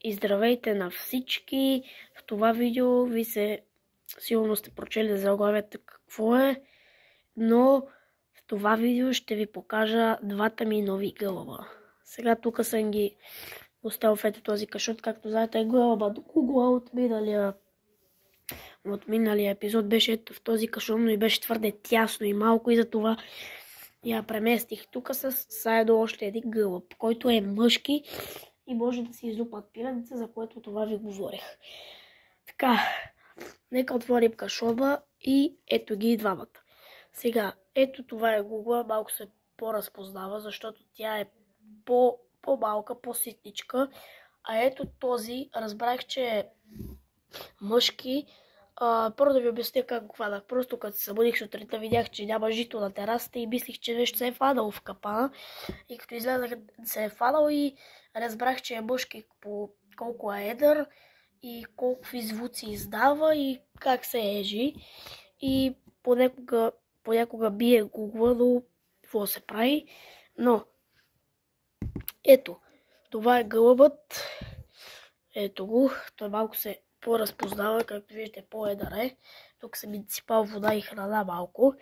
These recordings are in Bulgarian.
И здравейте на всички! В това видео сигурно сте прочели заглавието какво е, но в това видео ще ви покажа двата ми нови гълъба. Сега тук съм ги оставил в ето този кашот, както знаете, гълъба до Google от миналия епизод беше ето в този кашон, но и беше твърде тясно и малко и затова я преместих тук заедно още един гълъб, който е мъжки и може да си излупат пиленца, за което това ви говорих. Така, нека отворим кашоба и ето ги двамата. Сега, ето това е гугла, малко се по-разпознава, защото тя е по-малка, по-ситничка. А ето този, разбрах, че е мъжки. Първо да ви обясня как го хванах. Просто като се събудих сутринта, видях, че няма жито на терасата и мислих, че нещо се е фанало в капана. И като излязах, се е фанал и разбрах, че е мъжки по колко е едър и колко звуци издава и как се ежи. И понякога бие гугла, но какво се прави. Но, ето, това е гълъбът. Ето го, той малко се по-разпознава, както виждате, по-едър е. Тук съм изсипал вода и храна малко.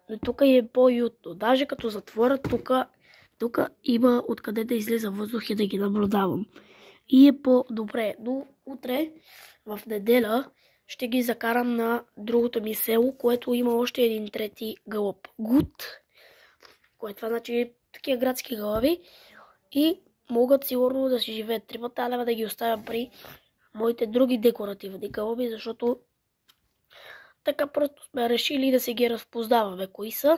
Но тук е по-ютно. Даже като затворя, тук има откъде да излиза въздух и да ги наблюдавам. И е по-добре. Но утре, в неделя, ще ги закарам на другото ми село, което има още един трети гълъб. Гуд. Което това значи такива градски гълъби. И могат сигурно да си живеят 3 лева, да ги оставя при моите други декоративни гълъби, защото така просто сме решили да се ги разпознаваме кои са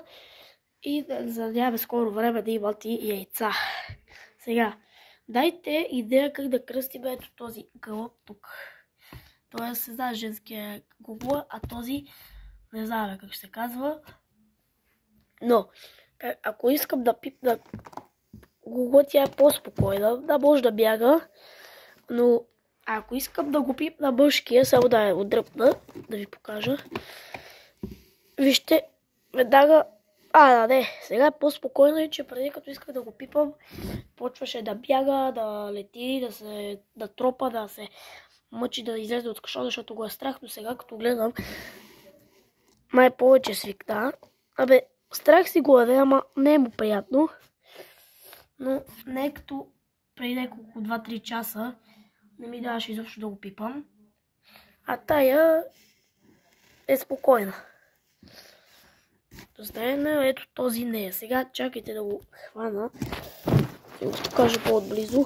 и да надяваме скоро време да имат и яйца. Сега, дайте идея как да кръстим ето този гълъб тук. Той се знае женския гугла, а този не знаме как ще се казва. Но, ако искам да пипна гугла, тя е по-спокойна, да може да бяга, но ако искам да го пипна мъжкия, само да я отдръпна, да ви покажа. Вижте, веднага... сега е по-спокойно, че преди като исках да го пипам, почваше да бяга, да лети, да тропа, да се мъчи да излезе от кашона, защото го е страх, но сега като гледам, май повече свикна. Страх си го е, ама не е му приятно. Но не е като преди няколко 2-3 часа не ми даваше изобщо да го пипам. А тая е спокойна. Ето този не е. Сега чакайте да го хвана. Да го покажа по-отблизо.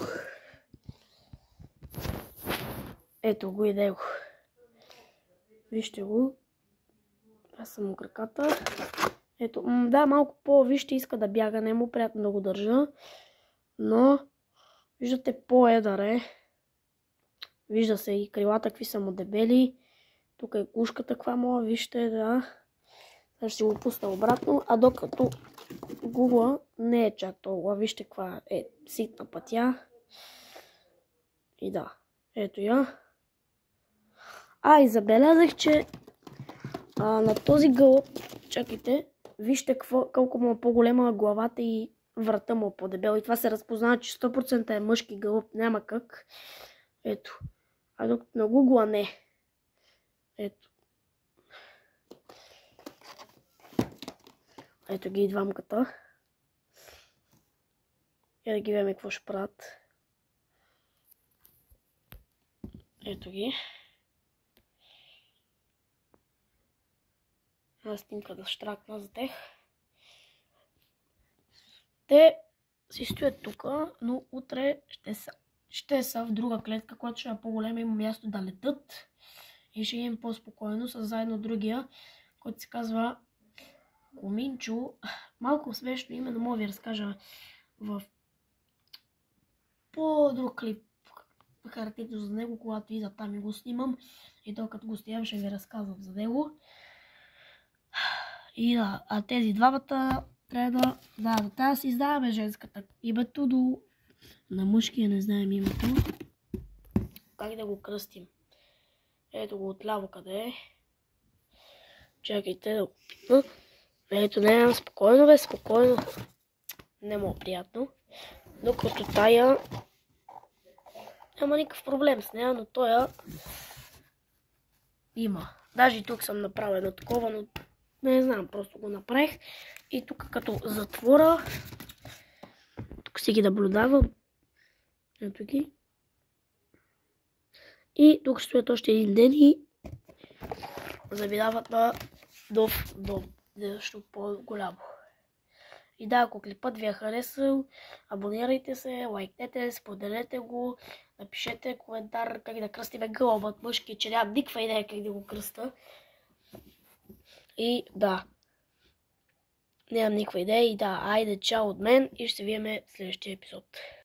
Ето го и него. Вижте го. Това са му краката. Ето, да, малко по-вижте иска да бяга. Не е му приятно да го държа. Но, виждате, по-едър е. Вижда се и крилата какви са му дебели. Тук е гушката каква моя, вижте, да. Сега ще си го пусна обратно, а докато гугла не е чак толкова. Вижте каква е ситна пътя. И да, ето я. И забелязах, че на този гълъб, чакайте, вижте колко му е по-голема главата и врата му е по-дебела. И това се разпознава, че 100% е мъжки гълъб, няма как. Ето. А докато на гугла не. Ето. Ето ги и двамката. И да ги видим какво ще правят. Ето ги. Една снимка да штракна за тях. Те си стоят тук, но утре ще са в друга клетка, която ще е по-голема, има място да летат и ще им по-спокойно с заедно другия, който се казва Коминчо. Малко смешно име, но мога ви разкажа в по-друг клип характерно за него, когато ида там и го снимам и то като го снимам ще ви разказвам за него. И да, а тези двамата трябва да си издаваме женската името на мъжкия, не знаем името. Как да го кръстим? Ето го отляво къде е. Чакайте да го пипна. Ето не, спокойно спокойно. Не му е приятно. Докато тая Няма никакъв проблем с нея, но той има. Даже и тук съм направил едно такова, но не знам, просто го направих. И тук като затвора, тук си ги наблюдавам. Ето ги. И тук стоят още един ден и заминават на нов дом. Нещо по-голямо. И да, ако клипът ви е харесал, абонирайте се, лайкнете, споделете го, напишете коментар как да кръстиме гълъбът мъжки, че нямам никаква идея как да го кръста. И да, нямам никаква идея и да, айде чао от мен и ще се видим в следващия епизод.